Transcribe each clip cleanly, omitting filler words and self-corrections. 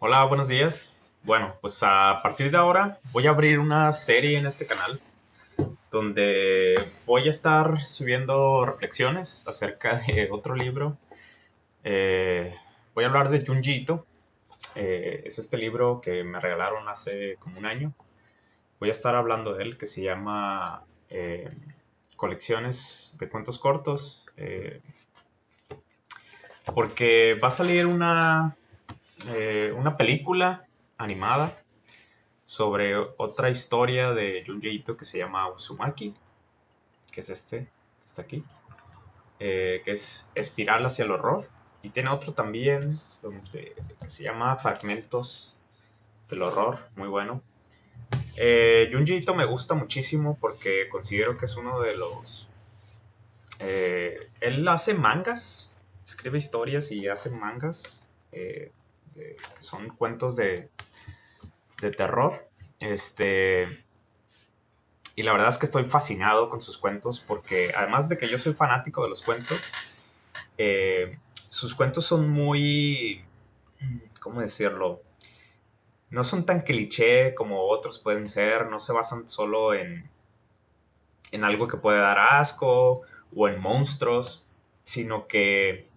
Hola, buenos días. Bueno, pues a partir de ahora voy a abrir una serie en este canal donde voy a estar subiendo reflexiones acerca de otro libro. Eh, Voy a hablar de Junji Ito. Es este libro que me regalaron hace como un año. Voy a estar hablando de él que se llama Colecciones de Cuentos Cortos. Porque va a salir una película animada sobre otra historia de Junji Ito que se llama Uzumaki, que es este, que está aquí, que es Espiral hacia el horror. Y tiene otro también que se llama Fragmentos del horror, muy bueno. Junji Ito me gusta muchísimo porque considero que es uno de los... él hace mangas, escribe historias y hace mangas, que son cuentos de terror. Y la verdad es que estoy fascinado con sus cuentos porque además de que yo soy fanático de los cuentos, sus cuentos son muy, ¿cómo decirlo? No son tan cliché como otros pueden ser, no se basan solo en algo que puede dar asco o en monstruos, sino que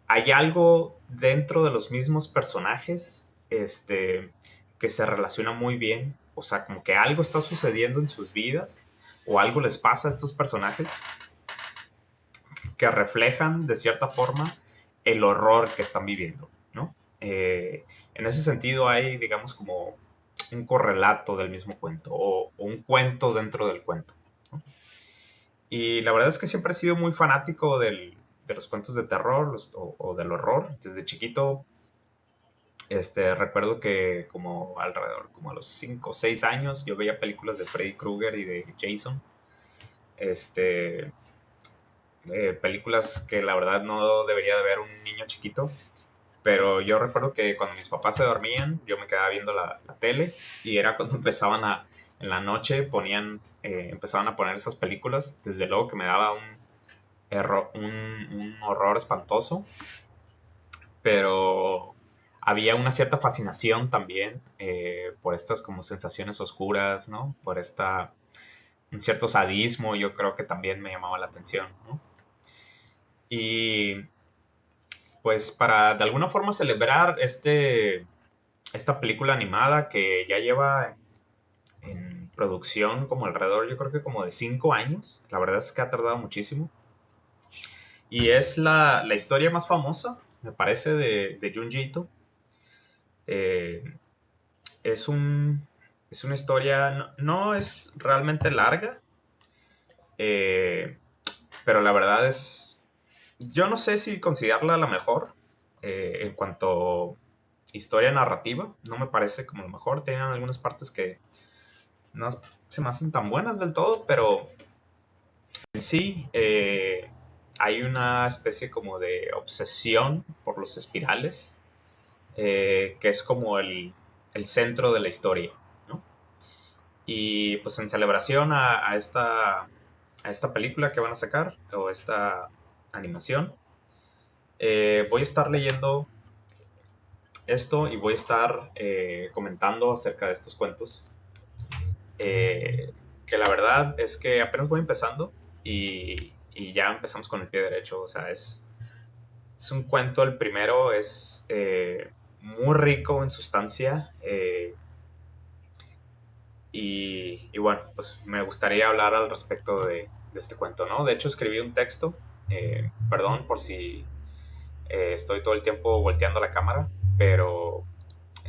hay algo dentro de los mismos personajes, que se relaciona muy bien. O sea, como que algo está sucediendo en sus vidas o algo les pasa a estos personajes que reflejan de cierta forma el horror que están viviendo, ¿no? En ese sentido hay, digamos, como un correlato del mismo cuento o un cuento dentro del cuento, ¿no? Y la verdad es que siempre he sido muy fanático de los cuentos de terror o del horror. Desde chiquito, recuerdo que como alrededor, como a los 5 o 6 años, yo veía películas de Freddy Krueger y de Jason. Este, Películas que la verdad no debería de ver un niño chiquito. Pero yo recuerdo que cuando mis papás se dormían, yo me quedaba viendo la tele y era cuando en la noche empezaban a poner esas películas. Desde luego que me daba un horror espantoso, pero había una cierta fascinación también, por estas como sensaciones oscuras, ¿no? Un cierto sadismo, yo creo que también me llamaba la atención, ¿no? Y pues para de alguna forma celebrar esta película animada que ya lleva en producción como alrededor, yo creo que como de 5 años. La verdad es que ha tardado muchísimo. Y es la historia más famosa, me parece, de Junji Ito. Eh, es un, es una historia, no es realmente larga, eh, pero la verdad yo no sé si considerarla la mejor, en cuanto a historia narrativa. No me parece como lo mejor. Tienen algunas partes que no se me hacen tan buenas del todo, pero en sí, hay una especie como de obsesión por los espirales, que es como el centro de la historia, ¿no? Y pues en celebración a esta película que van a sacar, o esta animación, voy a estar leyendo esto y voy a estar comentando acerca de estos cuentos, eh, que la verdad es que apenas voy empezando y ya empezamos con el pie derecho. O sea, es un cuento, el primero es muy rico en sustancia, y bueno, pues me gustaría hablar al respecto de este cuento, ¿no? De hecho, escribí un texto, perdón por si estoy todo el tiempo volteando la cámara, pero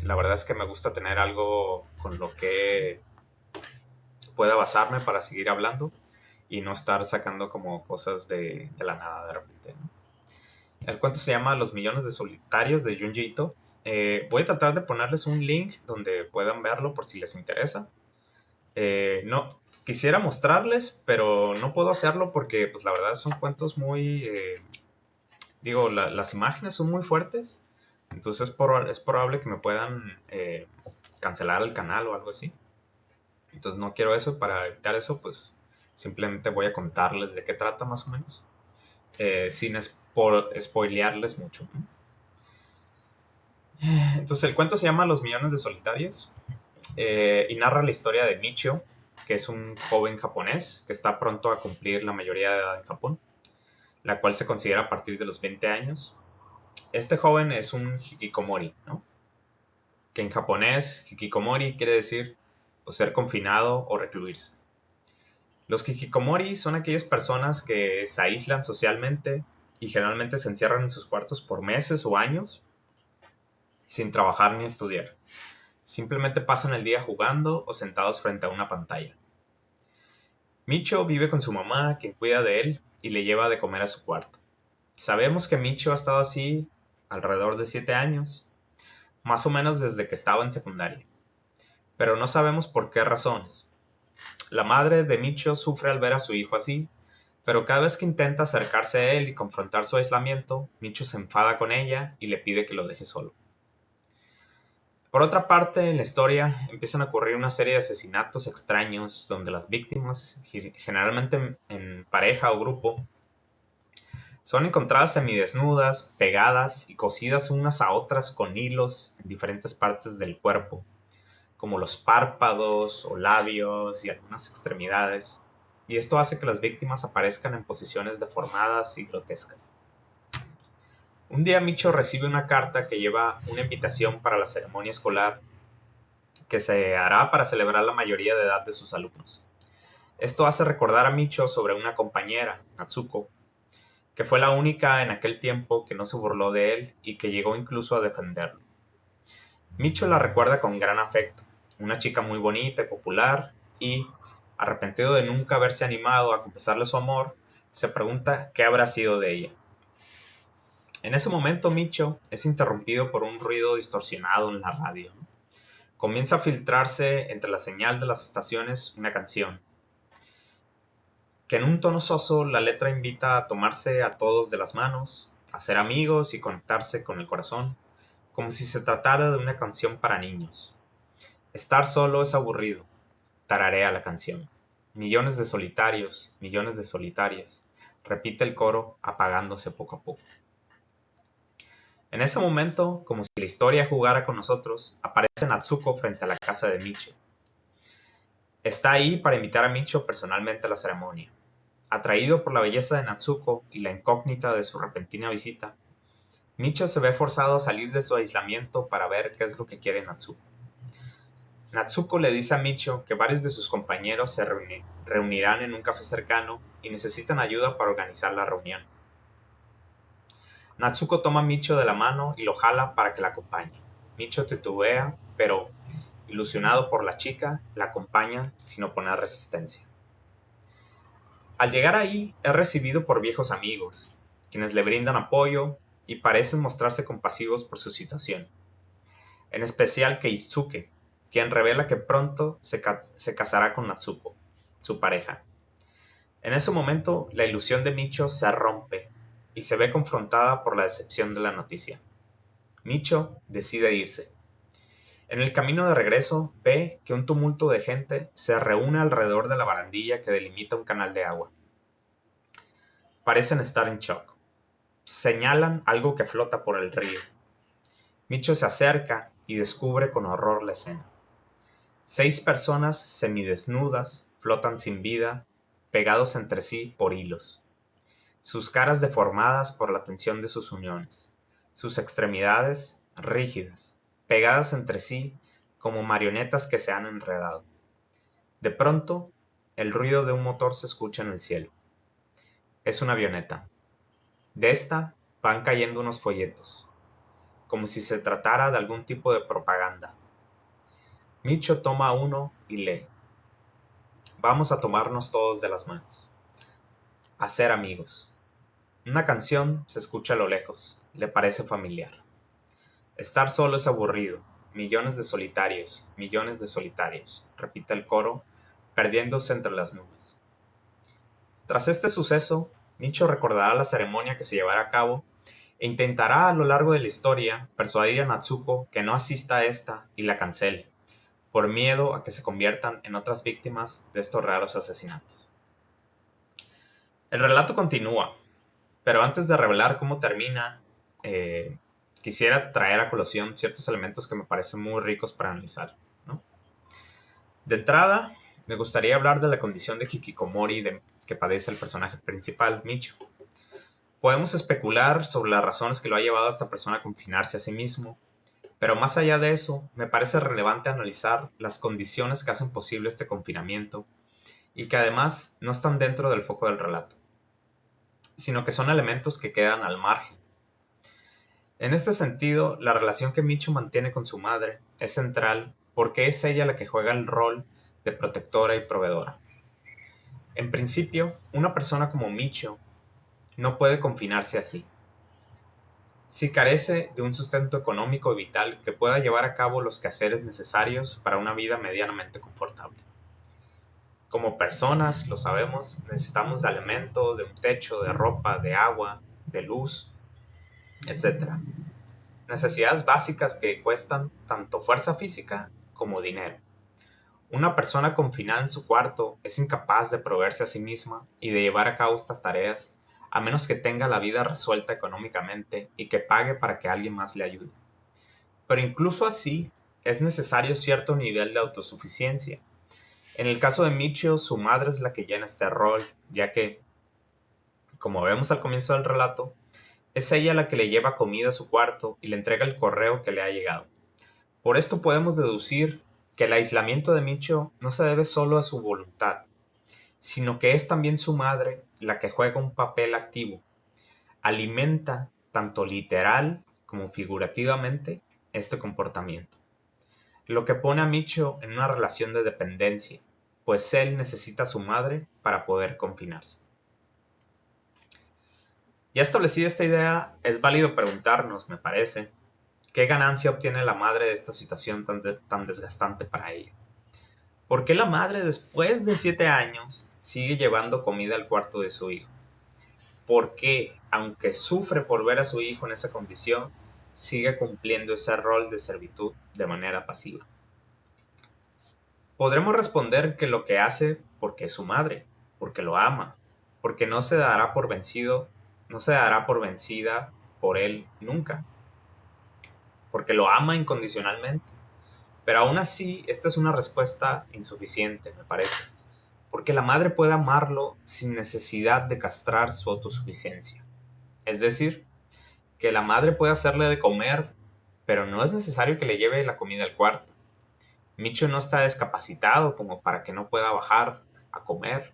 la verdad es que me gusta tener algo con lo que pueda basarme para seguir hablando y no estar sacando como cosas de la nada de repente, ¿no? El cuento se llama Los millones de solitarios de Junji Ito. Voy a tratar de ponerles un link donde puedan verlo por si les interesa. No, quisiera mostrarles, pero no puedo hacerlo porque pues la verdad son cuentos muy... digo, las imágenes son muy fuertes, entonces es probable que me puedan cancelar el canal o algo así. Entonces no quiero eso. Para evitar eso, pues simplemente voy a contarles de qué trata más o menos, sin spoilearles mucho, ¿no? Entonces el cuento se llama Los millones de solitarios y narra la historia de Michio, que es un joven japonés que está pronto a cumplir la mayoría de edad en Japón, la cual se considera a partir de los 20 años. Este joven es un hikikomori, ¿no? Que en japonés hikikomori quiere decir pues, ser confinado o recluirse. Los hikikomori son aquellas personas que se aíslan socialmente y generalmente se encierran en sus cuartos por meses o años sin trabajar ni estudiar. Simplemente pasan el día jugando o sentados frente a una pantalla. Micho vive con su mamá, quien cuida de él y le lleva de comer a su cuarto. Sabemos que Micho ha estado así alrededor de 7 años, más o menos desde que estaba en secundaria, pero no sabemos por qué razones. La madre de Micho sufre al ver a su hijo así, pero cada vez que intenta acercarse a él y confrontar su aislamiento, Micho se enfada con ella y le pide que lo deje solo. Por otra parte, en la historia empiezan a ocurrir una serie de asesinatos extraños donde las víctimas, generalmente en pareja o grupo, son encontradas semidesnudas, pegadas y cosidas unas a otras con hilos en diferentes partes del cuerpo, como los párpados o labios y algunas extremidades, y esto hace que las víctimas aparezcan en posiciones deformadas y grotescas. Un día Micho recibe una carta que lleva una invitación para la ceremonia escolar que se hará para celebrar la mayoría de edad de sus alumnos. Esto hace recordar a Micho sobre una compañera, Natsuko, que fue la única en aquel tiempo que no se burló de él y que llegó incluso a defenderlo. Micho la recuerda con gran afecto, una chica muy bonita y popular, y, arrepentido de nunca haberse animado a confesarle su amor, se pregunta qué habrá sido de ella. En ese momento Micho es interrumpido por un ruido distorsionado en la radio. Comienza a filtrarse entre la señal de las estaciones una canción, que en un tono soso la letra invita a tomarse a todos de las manos, a ser amigos y conectarse con el corazón, como si se tratara de una canción para niños. Estar solo es aburrido, tararea la canción. Millones de solitarios, millones de solitarias, repite el coro apagándose poco a poco. En ese momento, como si la historia jugara con nosotros, aparece Natsuko frente a la casa de Micho. Está ahí para invitar a Micho personalmente a la ceremonia. Atraído por la belleza de Natsuko y la incógnita de su repentina visita, Micho se ve forzado a salir de su aislamiento para ver qué es lo que quiere Natsuko. Natsuko le dice a Micho que varios de sus compañeros se reunirán en un café cercano y necesitan ayuda para organizar la reunión. Natsuko toma a Micho de la mano y lo jala para que la acompañe. Micho titubea, pero, ilusionado por la chica, la acompaña sin oponer resistencia. Al llegar ahí, es recibido por viejos amigos, quienes le brindan apoyo y parecen mostrarse compasivos por su situación. En especial Keisuke, quien revela que pronto se casará con Natsuko, su pareja. En ese momento, la ilusión de Micho se rompe y se ve confrontada por la decepción de la noticia. Micho decide irse. En el camino de regreso, ve que un tumulto de gente se reúne alrededor de la barandilla que delimita un canal de agua. Parecen estar en shock. Señalan algo que flota por el río. Micho se acerca y descubre con horror la escena. 6 personas semidesnudas flotan sin vida, pegados entre sí por hilos. Sus caras deformadas por la tensión de sus uniones. Sus extremidades rígidas, pegadas entre sí como marionetas que se han enredado. De pronto, el ruido de un motor se escucha en el cielo. Es una avioneta. De esta van cayendo unos folletos, como si se tratara de algún tipo de propaganda. Micho toma uno y lee: Vamos a tomarnos todos de las manos. A ser amigos. Una canción se escucha a lo lejos, le parece familiar. Estar solo es aburrido. Millones de solitarios, repite el coro, perdiéndose entre las nubes. Tras este suceso, Micho recordará la ceremonia que se llevará a cabo e intentará a lo largo de la historia persuadir a Natsuko que no asista a esta y la cancele, por miedo a que se conviertan en otras víctimas de estos raros asesinatos. El relato continúa, pero antes de revelar cómo termina, quisiera traer a colación ciertos elementos que me parecen muy ricos para analizar, ¿no? De entrada, me gustaría hablar de la condición de hikikomori que padece el personaje principal, Micho. Podemos especular sobre las razones que lo ha llevado a esta persona a confinarse a sí mismo, pero más allá de eso, me parece relevante analizar las condiciones que hacen posible este confinamiento y que además no están dentro del foco del relato, sino que son elementos que quedan al margen. En este sentido, la relación que Micho mantiene con su madre es central porque es ella la que juega el rol de protectora y proveedora. En principio, una persona como Micho no puede confinarse así. Si carece de un sustento económico y vital que pueda llevar a cabo los quehaceres necesarios para una vida medianamente confortable. Como personas, lo sabemos, necesitamos de alimento, de un techo, de ropa, de agua, de luz, etcétera. Necesidades básicas que cuestan tanto fuerza física como dinero. Una persona confinada en su cuarto es incapaz de proveerse a sí misma y de llevar a cabo estas tareas, a menos que tenga la vida resuelta económicamente y que pague para que alguien más le ayude. Pero incluso así, es necesario cierto nivel de autosuficiencia. En el caso de Michio, su madre es la que llena este rol, ya que, como vemos al comienzo del relato, es ella la que le lleva comida a su cuarto y le entrega el correo que le ha llegado. Por esto podemos deducir que el aislamiento de Michio no se debe solo a su voluntad, sino que es también su madre la que juega un papel activo. Alimenta, tanto literal como figurativamente, este comportamiento. Lo que pone a Michio en una relación de dependencia, pues él necesita a su madre para poder confinarse. Ya establecida esta idea, es válido preguntarnos, me parece, ¿qué ganancia obtiene la madre de esta situación tan desgastante para ella? ¿Por qué la madre, después de 7 años, sigue llevando comida al cuarto de su hijo? ¿Por qué, aunque sufre por ver a su hijo en esa condición, sigue cumpliendo ese rol de servitud de manera pasiva? Podremos responder que lo que hace porque es su madre, porque lo ama, porque no se dará por vencido, no se dará por vencida por él nunca, porque lo ama incondicionalmente. Pero aún así, esta es una respuesta insuficiente, me parece, porque la madre puede amarlo sin necesidad de castrar su autosuficiencia. Es decir, que la madre puede hacerle de comer, pero no es necesario que le lleve la comida al cuarto. Micho no está discapacitado como para que no pueda bajar a comer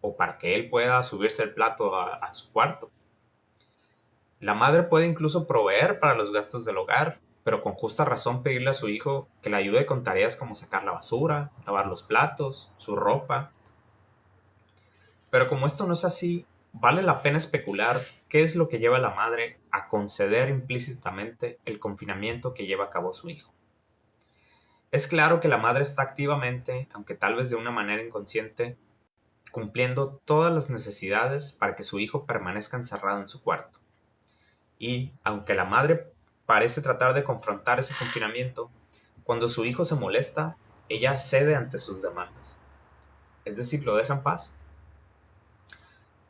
o para que él pueda subirse el plato a su cuarto. La madre puede incluso proveer para los gastos del hogar, pero con justa razón pedirle a su hijo que le ayude con tareas como sacar la basura, lavar los platos, su ropa. Pero como esto no es así, vale la pena especular qué es lo que lleva a la madre a conceder implícitamente el confinamiento que lleva a cabo su hijo. Es claro que la madre está activamente, aunque tal vez de una manera inconsciente, cumpliendo todas las necesidades para que su hijo permanezca encerrado en su cuarto. Y, aunque la madre parece tratar de confrontar ese confinamiento, cuando su hijo se molesta, ella cede ante sus demandas. Es decir, lo deja en paz.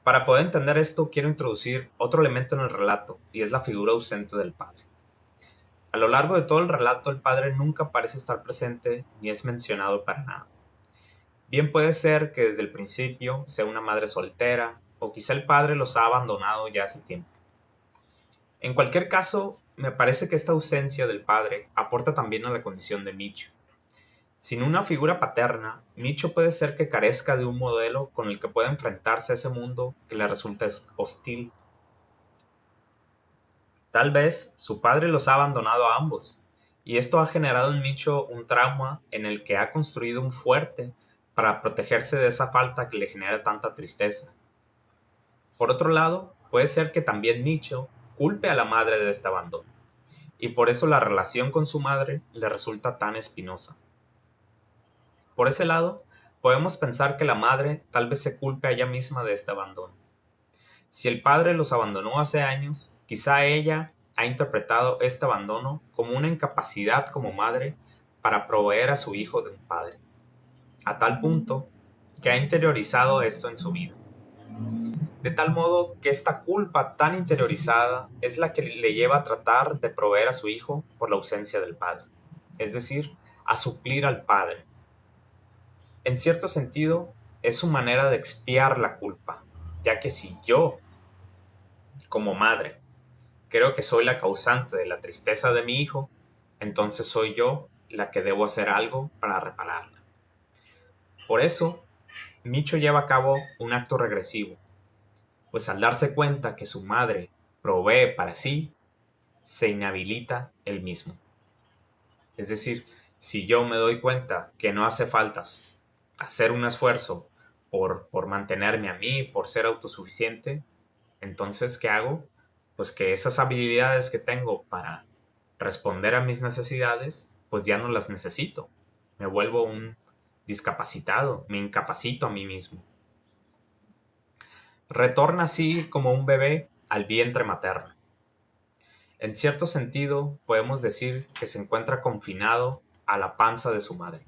Para poder entender esto, quiero introducir otro elemento en el relato, y es la figura ausente del padre. A lo largo de todo el relato, el padre nunca parece estar presente ni es mencionado para nada. Bien puede ser que desde el principio sea una madre soltera, o quizá el padre los ha abandonado ya hace tiempo. En cualquier caso, me parece que esta ausencia del padre aporta también a la condición de Micho. Sin una figura paterna, Micho puede ser que carezca de un modelo con el que pueda enfrentarse a ese mundo que le resulta hostil. Tal vez su padre los ha abandonado a ambos, y esto ha generado en Micho un trauma en el que ha construido un fuerte para protegerse de esa falta que le genera tanta tristeza. Por otro lado, puede ser que también Micho culpe a la madre de este abandono, y por eso la relación con su madre le resulta tan espinosa. Por ese lado, podemos pensar que la madre tal vez se culpe a ella misma de este abandono. Si el padre los abandonó hace años, quizá ella ha interpretado este abandono como una incapacidad como madre para proveer a su hijo de un padre, a tal punto que ha interiorizado esto en su vida. De tal modo que esta culpa tan interiorizada es la que le lleva a tratar de proveer a su hijo por la ausencia del padre, es decir, a suplir al padre. En cierto sentido, es su manera de expiar la culpa, ya que si yo, como madre, creo que soy la causante de la tristeza de mi hijo, entonces soy yo la que debo hacer algo para repararla. Por eso, Micho lleva a cabo un acto regresivo, pues al darse cuenta que su madre provee para sí, se inhabilita él mismo. Es decir, si yo me doy cuenta que no hace falta hacer un esfuerzo por mantenerme a mí, por ser autosuficiente, entonces, ¿qué hago? Pues que esas habilidades que tengo para responder a mis necesidades, pues ya no las necesito. Me vuelvo un discapacitado, me incapacito a mí mismo. Retorna así como un bebé al vientre materno. En cierto sentido, podemos decir que se encuentra confinado a la panza de su madre,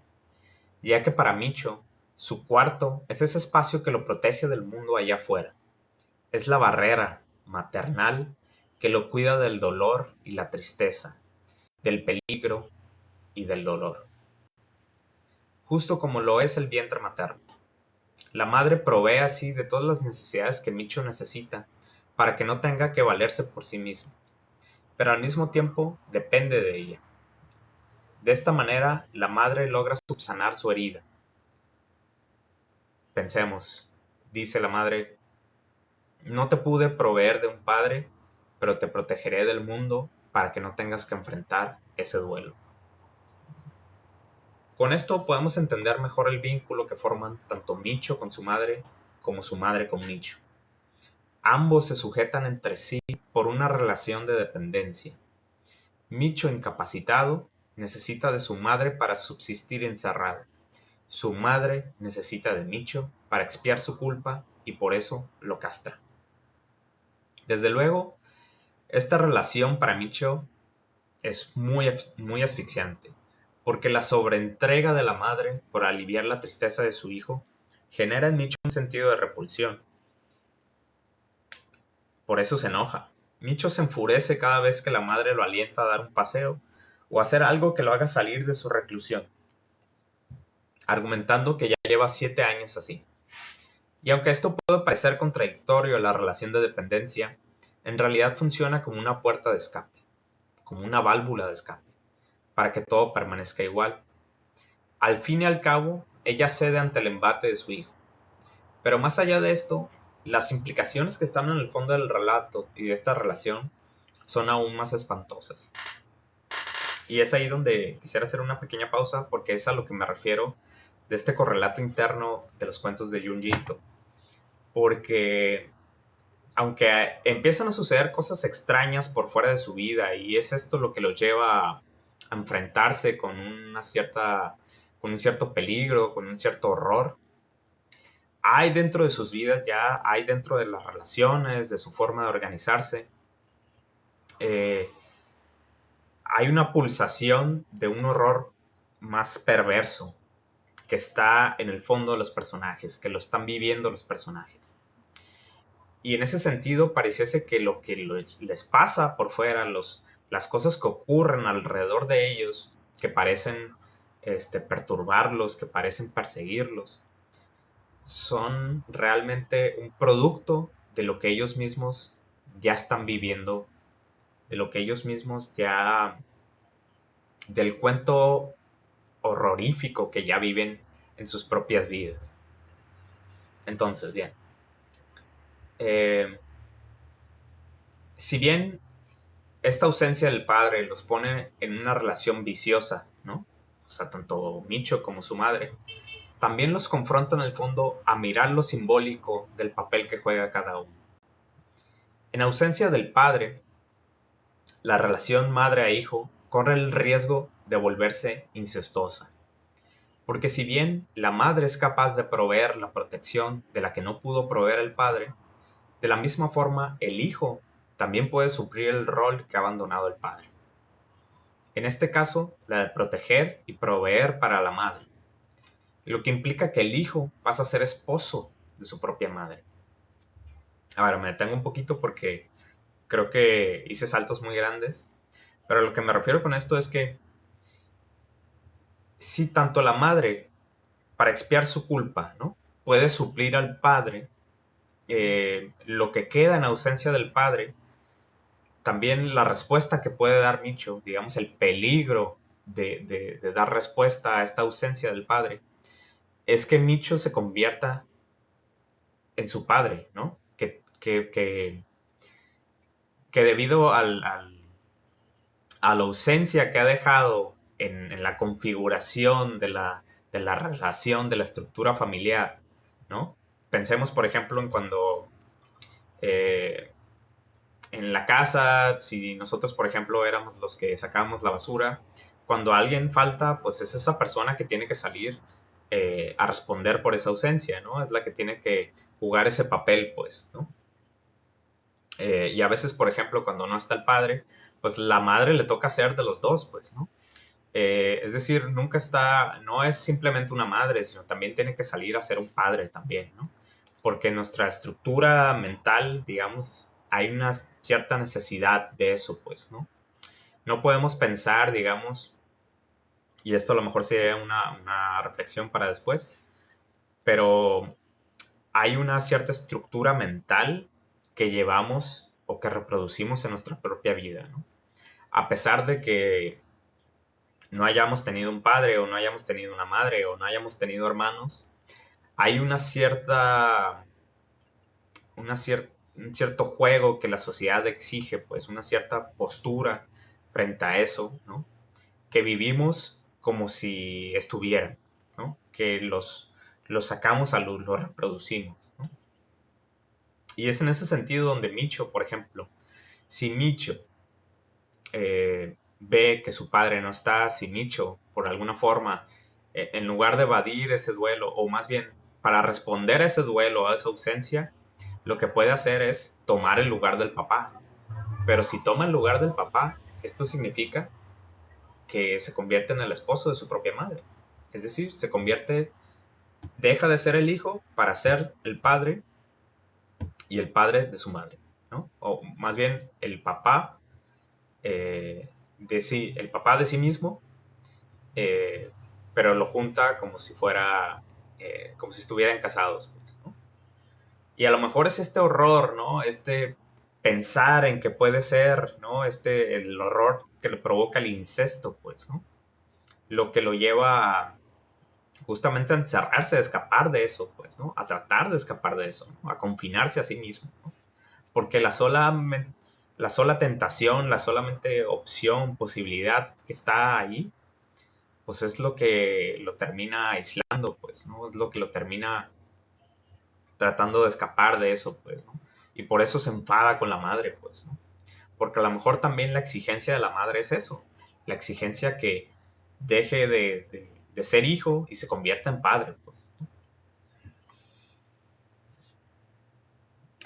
ya que para Micho, su cuarto es ese espacio que lo protege del mundo allá afuera. Es la barrera maternal que lo cuida del dolor y la tristeza, del peligro y del dolor, justo como lo es el vientre materno. La madre provee así de todas las necesidades que Micho necesita para que no tenga que valerse por sí mismo, pero al mismo tiempo depende de ella. De esta manera, la madre logra subsanar su herida. Pensemos, dice la madre, no te pude proveer de un padre, pero te protegeré del mundo para que no tengas que enfrentar ese duelo. Con esto podemos entender mejor el vínculo que forman tanto Micho con su madre como su madre con Micho. Ambos se sujetan entre sí por una relación de dependencia. Micho, incapacitado, necesita de su madre para subsistir encerrado. Su madre necesita de Micho para expiar su culpa y por eso lo castra. Desde luego, esta relación para Micho es muy asfixiante, porque la sobreentrega de la madre por aliviar la tristeza de su hijo genera en Micho un sentido de repulsión. Por eso se enoja. Micho se enfurece cada vez que la madre lo alienta a dar un paseo o hacer algo que lo haga salir de su reclusión, argumentando que ya lleva 7 años así. Y aunque esto puede parecer contradictorio a la relación de dependencia, en realidad funciona como una puerta de escape, como una válvula de escape, para que todo permanezca igual. Al fin y al cabo, ella cede ante el embate de su hijo. Pero más allá de esto, las implicaciones que están en el fondo del relato y de esta relación son aún más espantosas. Y es ahí donde quisiera hacer una pequeña pausa porque es a lo que me refiero de este correlato interno de los cuentos de Junji Ito. Porque aunque empiezan a suceder cosas extrañas por fuera de su vida y es esto lo que lo lleva a enfrentarse con un cierto peligro, con un cierto horror, hay dentro de sus vidas, ya hay dentro de las relaciones, de su forma de organizarse, eh, hay una pulsación de un horror más perverso que está en el fondo de los personajes, que lo están viviendo los personajes. Y en ese sentido pareciese que lo que les pasa por fuera, las cosas que ocurren alrededor de ellos, que parecen perturbarlos, que parecen perseguirlos, son realmente un producto de lo que ellos mismos ya están viviendo, de lo que ellos mismos ya, del cuento horrorífico que ya viven en sus propias vidas. Entonces, bien, eh, si bien esta ausencia del padre los pone en una relación viciosa, ¿no? O sea, tanto Micho como su madre, también los confronta en el fondo a mirar lo simbólico del papel que juega cada uno. En ausencia del padre, la relación madre a hijo corre el riesgo de volverse incestuosa. Porque si bien la madre es capaz de proveer la protección de la que no pudo proveer el padre, de la misma forma el hijo también puede suplir el rol que ha abandonado el padre. En este caso, la de proteger y proveer para la madre, lo que implica que el hijo pasa a ser esposo de su propia madre. A ver, me detengo un poquito porque creo que hice saltos muy grandes, pero lo que me refiero con esto es que si tanto la madre, para expiar su culpa, ¿no? Puede suplir al padre, lo que queda en ausencia del padre, también la respuesta que puede dar Micho, digamos, el peligro de dar respuesta a esta ausencia del padre, es que Micho se convierta en su padre, ¿no? Que debido a la ausencia que ha dejado en la configuración de la relación, de la estructura familiar, ¿no? Pensemos, por ejemplo, en cuando eh, en la casa, si nosotros, por ejemplo, éramos los que sacábamos la basura, cuando alguien falta, pues es esa persona que tiene que salir a responder por esa ausencia, ¿no? Es la que tiene que jugar ese papel, pues, ¿no? Y a veces, por ejemplo, cuando no está el padre, pues la madre le toca ser de los dos, pues, ¿no? Es decir, nunca está, no es simplemente una madre, sino también tiene que salir a ser un padre también, ¿no? Porque en nuestra estructura mental, digamos, hay una cierta necesidad de eso, pues, ¿no? No podemos pensar, digamos, y esto a lo mejor sería una reflexión para después, pero hay una cierta estructura mental que llevamos o que reproducimos en nuestra propia vida, ¿no? A pesar de que no hayamos tenido un padre o no hayamos tenido una madre o no hayamos tenido hermanos, hay un cierto juego que la sociedad exige, pues una cierta postura frente a eso, ¿no? Que vivimos como si estuvieran, ¿no? Que los sacamos a luz, los reproducimos, ¿no? Y es en ese sentido donde Micho, por ejemplo, si Micho ve que su padre no está, si Micho, por alguna forma, en lugar de evadir ese duelo, o más bien para responder a ese duelo, a esa ausencia, lo que puede hacer es tomar el lugar del papá. Pero si toma el lugar del papá, esto significa que se convierte en el esposo de su propia madre. Es decir, deja de ser el hijo para ser el padre y el padre de su madre, ¿no? O más bien el papá de sí mismo, eh, pero lo junta como si como si estuvieran casados, pues, ¿no? Y a lo mejor es este horror, ¿no? Este pensar en que puede ser, ¿no? El horror que le provoca el incesto, pues, ¿no? Lo que lo lleva justamente a encerrarse, a escapar de eso, pues, ¿no? A tratar de escapar de eso, ¿no? A confinarse a sí mismo, ¿no? Porque la sola tentación, la solamente opción, posibilidad que está ahí, pues es lo que lo termina aislando, pues, ¿no? Es lo que lo termina tratando de escapar de eso, pues, ¿no? Y por eso se enfada con la madre, pues, ¿no? Porque a lo mejor también la exigencia de la madre es eso, la exigencia que deje de ser hijo y se convierta en padre, pues.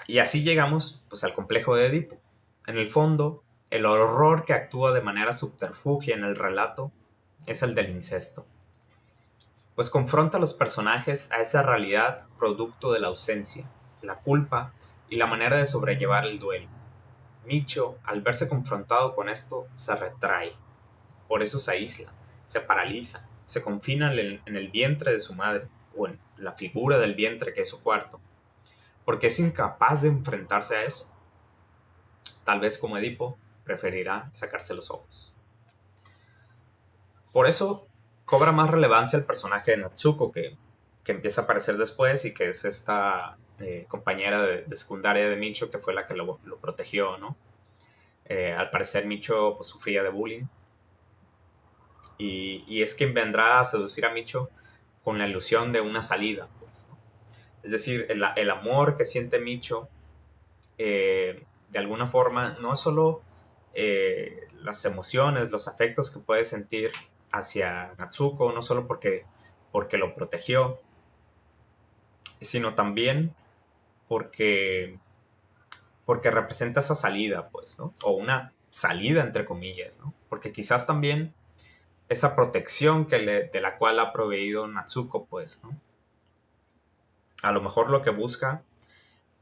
Y así llegamos, pues, al complejo de Edipo. En el fondo, el horror que actúa de manera subterfugia en el relato es el del incesto, pues confronta a los personajes a esa realidad producto de la ausencia, la culpa y la manera de sobrellevar el duelo. Micho, al verse confrontado con esto, se retrae, por eso se aísla, se paraliza, se confina en el vientre de su madre, o en la figura del vientre que es su cuarto, porque es incapaz de enfrentarse a eso. Tal vez como Edipo, preferirá sacarse los ojos. Por eso cobra más relevancia el personaje de Natsuko, que empieza a aparecer después y que es esta compañera de secundaria de Micho, que fue la que lo protegió, ¿no? Al parecer Micho pues, sufría de bullying y es quien vendrá a seducir a Micho con la ilusión de una salida, pues, ¿no? Es decir, el amor que siente Micho, de alguna forma, no es solo las emociones, los afectos que puede sentir hacia Natsuko, no solo porque lo protegió, sino también porque, porque representa esa salida, pues, ¿no? O una salida, entre comillas, ¿no? Porque quizás también esa protección de la cual ha proveído Natsuko, pues, ¿no? A lo mejor lo que busca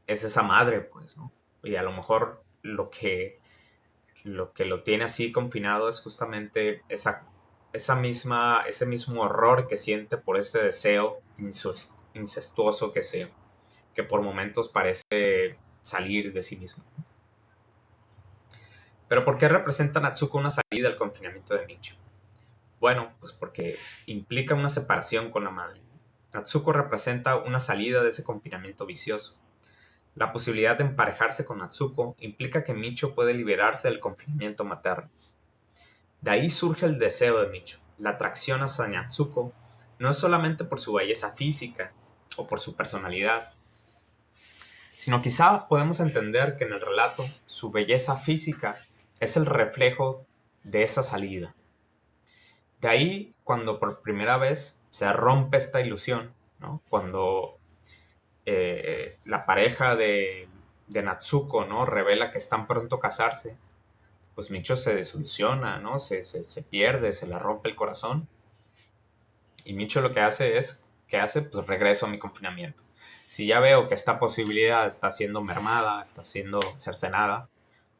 es esa madre, pues, ¿no? Y a lo mejor lo que lo tiene así confinado es justamente ese mismo horror que siente por ese deseo incestuoso que por momentos parece salir de sí mismo. Pero ¿por qué representa Natsuko una salida al confinamiento de Micho? Bueno, pues porque implica una separación con la madre. Natsuko representa una salida de ese confinamiento vicioso. La posibilidad de emparejarse con Natsuko implica que Micho puede liberarse del confinamiento materno. De ahí surge el deseo de Micho. La atracción hacia Natsuko no es solamente por su belleza física o por su personalidad, sino quizá podemos entender que en el relato su belleza física es el reflejo de esa salida. De ahí, cuando por primera vez se rompe esta ilusión, ¿no? Cuando la pareja de Natsuko, ¿no? Revela que están pronto a casarse, pues Micho se desilusiona, ¿no? Se pierde, se le rompe el corazón. Y Micho lo que hace es, Pues regreso a mi confinamiento. Si ya veo que esta posibilidad está siendo mermada, está siendo cercenada,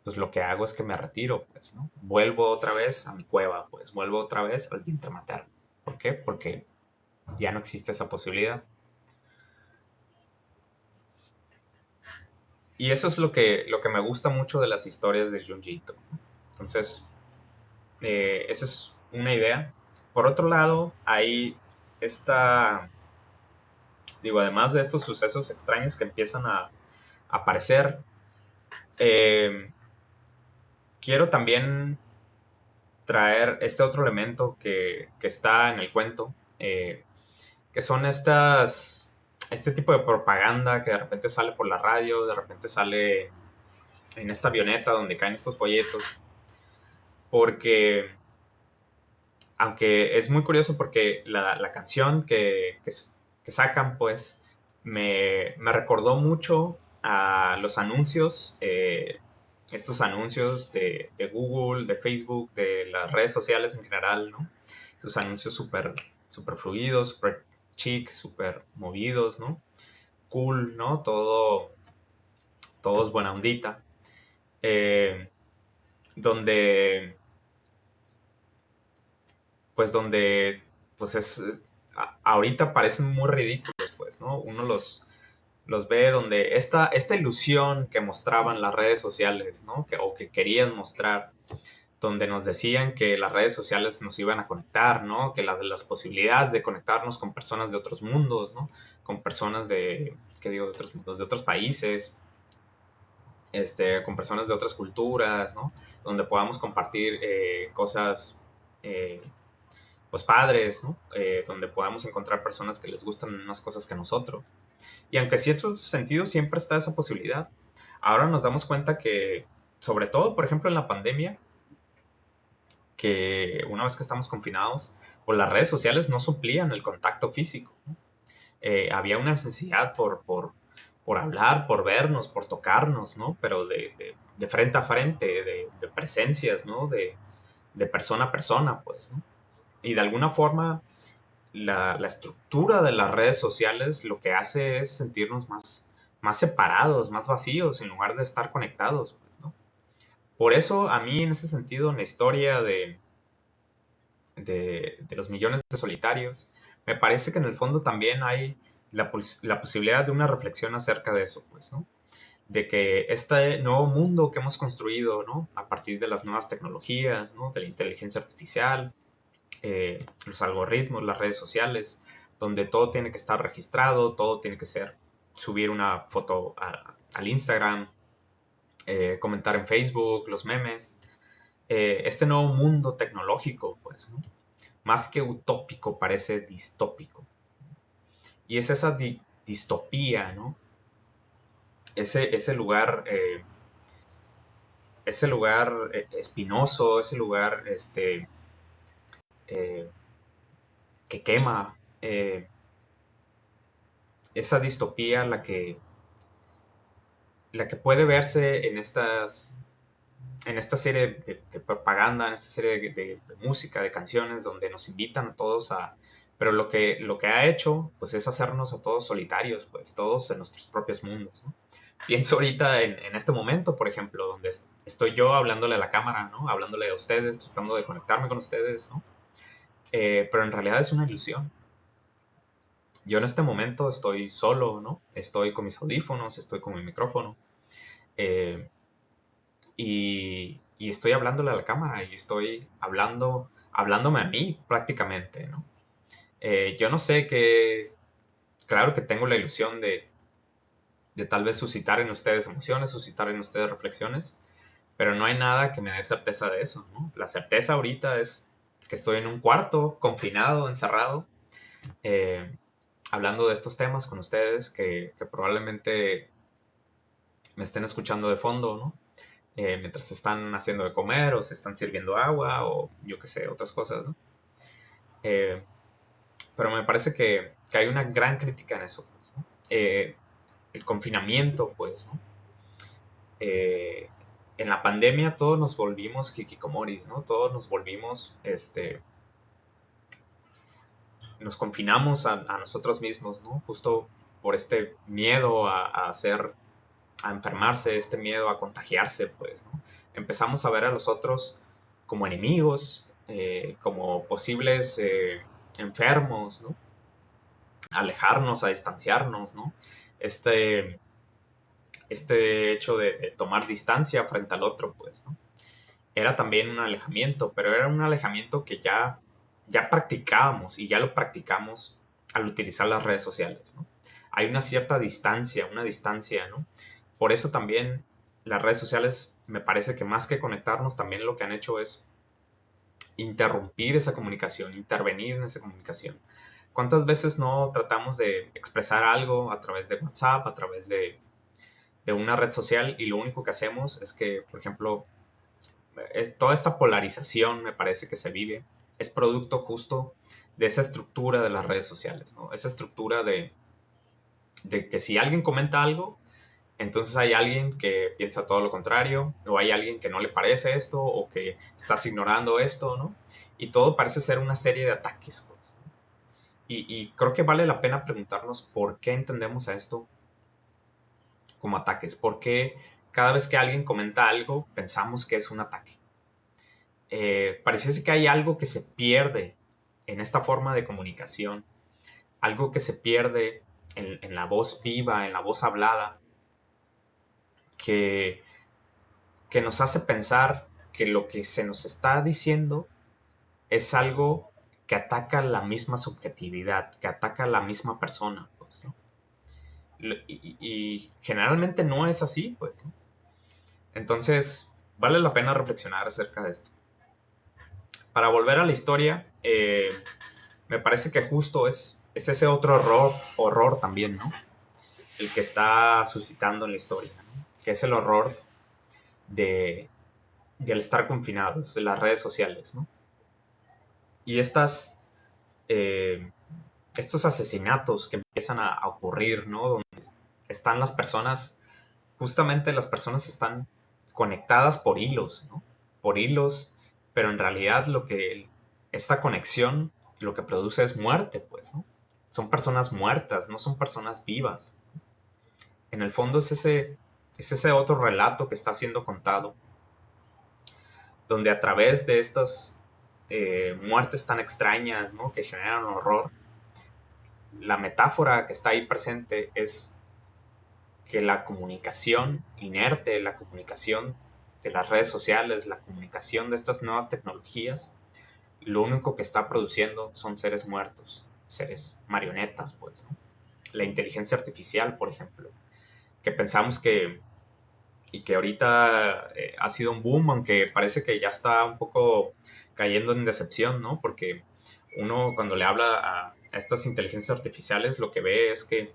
pues lo que hago es que me retiro, pues, ¿no? Vuelvo otra vez a mi cueva, pues, vuelvo otra vez al vientre materno. ¿Por qué? Porque ya no existe esa posibilidad. Y eso es lo que me gusta mucho de las historias de Junji Ito. Entonces, esa es una idea. Por otro lado, hay esta, además de estos sucesos extraños que empiezan a aparecer, eh, quiero también traer este otro elemento que está en el cuento, que son este tipo de propaganda que de repente sale por la radio, de repente sale en esta avioneta donde caen estos folletos, porque aunque es muy curioso porque la canción que sacan, pues, me recordó mucho a los anuncios, estos anuncios de Google, de Facebook, de las redes sociales en general, ¿no? Estos anuncios súper super fluidos, súper chic, súper movidos, ¿no? Cool, ¿no? Todo es buena ondita. Eh, donde donde, pues ahorita parecen muy ridículos, pues, ¿no? Uno los ve donde esta ilusión que mostraban las redes sociales, ¿no? O que querían mostrar, donde nos decían que las redes sociales nos iban a conectar, ¿no? Que las posibilidades de conectarnos con personas de otros mundos, ¿no? Con personas ¿qué digo? De otros mundos, de otros países, con personas de otras culturas, ¿no? Donde podamos compartir cosas eh, pues padres, ¿no? Donde podamos encontrar personas que les gustan unas cosas que a nosotros. Y aunque en cierto sentido siempre está esa posibilidad, ahora nos damos cuenta que, sobre todo, por ejemplo, en la pandemia, que una vez que estamos confinados, pues las redes sociales no suplían el contacto físico, ¿no? Había una necesidad por hablar, por vernos, por tocarnos, ¿no? Pero de frente a frente, de presencias, ¿no? De persona a persona, pues, ¿no? Y de alguna forma la estructura de las redes sociales lo que hace es sentirnos más separados, más vacíos, en lugar de estar conectados, pues, ¿no? Por eso, a mí, en ese sentido, en la historia de los millones de solitarios, me parece que en el fondo también hay la posibilidad de una reflexión acerca de eso, pues, ¿no? De que este nuevo mundo que hemos construido, ¿no? A partir de las nuevas tecnologías, ¿no? De la inteligencia artificial, los algoritmos, las redes sociales, donde todo tiene que estar registrado, todo tiene que ser subir una foto al Instagram, comentar en Facebook, los memes. Este nuevo mundo tecnológico, pues, ¿no? Más que utópico, parece distópico. Y es esa distopía, ¿no? Ese lugar, espinoso, ese lugar eh, que quema, esa distopía la que puede verse en esta serie de propaganda, en esta serie de música, de canciones, donde nos invitan a todos pero lo que ha hecho, pues es hacernos a todos solitarios, pues todos en nuestros propios mundos, ¿no? pienso ahorita en este momento, por ejemplo, donde estoy yo hablándole a la cámara, ¿no? Hablándole a ustedes, tratando de conectarme con ustedes, ¿no? Pero en realidad es una ilusión. Yo en este momento estoy solo, ¿no? Estoy con mis audífonos, estoy con mi micrófono, eh, y estoy hablándole a la cámara y estoy hablándome a mí prácticamente, ¿no? Yo no sé qué, claro que tengo la ilusión de tal vez suscitar en ustedes emociones, suscitar en ustedes reflexiones, pero no hay nada que me dé certeza de eso, ¿no? La certeza ahorita es que estoy en un cuarto, confinado, encerrado, eh, hablando de estos temas con ustedes que probablemente me estén escuchando de fondo, ¿no? Mientras se están haciendo de comer o se están sirviendo agua o yo qué sé, otras cosas, ¿no? Eh, pero me parece que hay una gran crítica en eso, pues, ¿no? El confinamiento, pues, ¿no? Eh, en la pandemia todos nos volvimos hikikomoris, ¿no? Todos nos volvimos, nos confinamos a nosotros mismos, ¿no? Justo por este miedo a enfermarse, este miedo a contagiarse, pues, ¿no? Empezamos a ver a los otros como enemigos, como posibles enfermos, ¿no? A alejarnos, a distanciarnos, ¿no? Este, este hecho de tomar distancia frente al otro, pues, ¿no? Era también un alejamiento, pero era un alejamiento que ya practicábamos y ya lo practicamos al utilizar las redes sociales, ¿no? Hay una cierta distancia, una distancia, ¿no? Por eso también las redes sociales me parece que más que conectarnos, también lo que han hecho es interrumpir esa comunicación, intervenir en esa comunicación. ¿Cuántas veces no tratamos de expresar algo a través de WhatsApp, a través de una red social y lo único que hacemos es que, por ejemplo, toda esta polarización me parece que se vive es producto justo de esa estructura de las redes sociales, ¿no? Esa estructura de que si alguien comenta algo, entonces hay alguien que piensa todo lo contrario, o hay alguien que no le parece esto, o que estás ignorando esto, ¿no? Y todo parece ser una serie de ataques, pues, ¿no? Y creo que vale la pena preguntarnos por qué entendemos a esto como ataques, por qué cada vez que alguien comenta algo pensamos que es un ataque. Pareciese que hay algo que se pierde en esta forma de comunicación, algo que se pierde en la voz viva, en la voz hablada, que, que nos hace pensar que lo que se nos está diciendo es algo que ataca la misma subjetividad, que ataca a la misma persona, pues, ¿no? Y generalmente no es así, pues, ¿no? Entonces, vale la pena reflexionar acerca de esto. Para volver a la historia, me parece que justo es ese otro horror también, ¿no? El que está suscitando en la historia, ¿no? Que es el horror de, del estar confinados, de las redes sociales, ¿no? Y eh, estos asesinatos que empiezan a ocurrir, ¿no? Donde están las personas, justamente las personas están conectadas por hilos, ¿no? Por hilos, pero en realidad esta conexión lo que produce es muerte, pues, ¿no? Son personas muertas, no son personas vivas. En el fondo es ese otro relato que está siendo contado, donde a través de estas muertes tan extrañas, ¿no? Que generan horror, la metáfora que está ahí presente es que la comunicación inerte, la comunicación de las redes sociales, la comunicación de estas nuevas tecnologías, lo único que está produciendo son seres muertos, seres marionetas, pues, ¿no? La inteligencia artificial, por ejemplo, que pensamos y que ahorita ha sido un boom, aunque parece que ya está un poco cayendo en decepción, ¿no? Porque uno cuando le habla a estas inteligencias artificiales lo que ve es que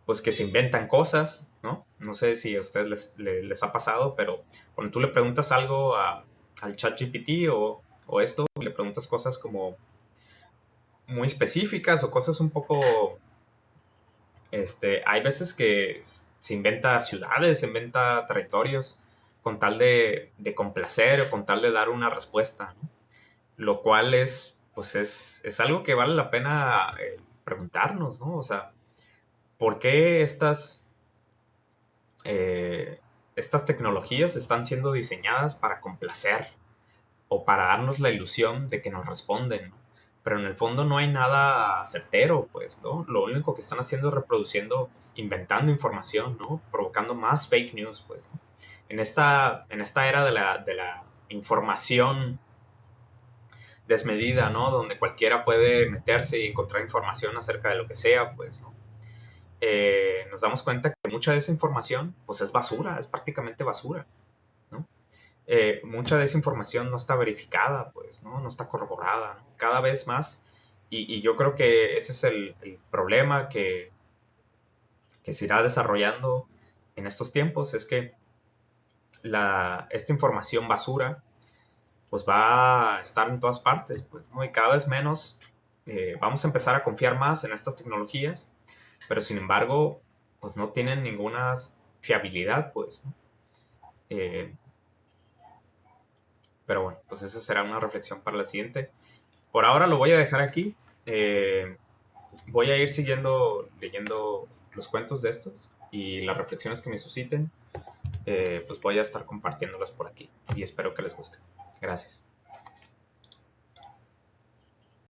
pues que se inventan cosas, ¿no? No sé si a ustedes les ha pasado, pero cuando tú le preguntas algo al ChatGPT o esto, le preguntas cosas como muy específicas o cosas un poco, hay veces que se inventa ciudades, se inventa territorios con tal de complacer o con tal de dar una respuesta, ¿no? Lo cual pues es algo que vale la pena preguntarnos, ¿no? O sea, ¿por qué estas eh, estas tecnologías están siendo diseñadas para complacer o para darnos la ilusión de que nos responden, ¿no? Pero en el fondo no hay nada certero, pues, ¿no? Lo único que están haciendo es reproduciendo, inventando información, ¿no? Provocando más fake news, pues, ¿no? En esta era de la información desmedida, ¿no? Donde cualquiera puede meterse y encontrar información acerca de lo que sea, pues, ¿no? Nos damos cuenta que mucha de esa información, pues, es basura, es prácticamente basura, ¿no? Mucha de esa información no está verificada, pues, ¿no? No está corroborada, ¿no? Cada vez más. Y yo creo que ese es el problema que se irá desarrollando en estos tiempos, es que esta información basura pues va a estar en todas partes, pues, ¿no? Y cada vez menos vamos a empezar a confiar más en estas tecnologías, pero sin embargo, pues no tienen ninguna fiabilidad, pues, ¿no? Eh, pero bueno, pues esa será una reflexión para la siguiente. Por ahora lo voy a dejar aquí. Eh, Voy a ir siguiendo leyendo los cuentos de estos y las reflexiones que me susciten, pues voy a estar compartiéndolas por aquí y espero que les guste. Gracias.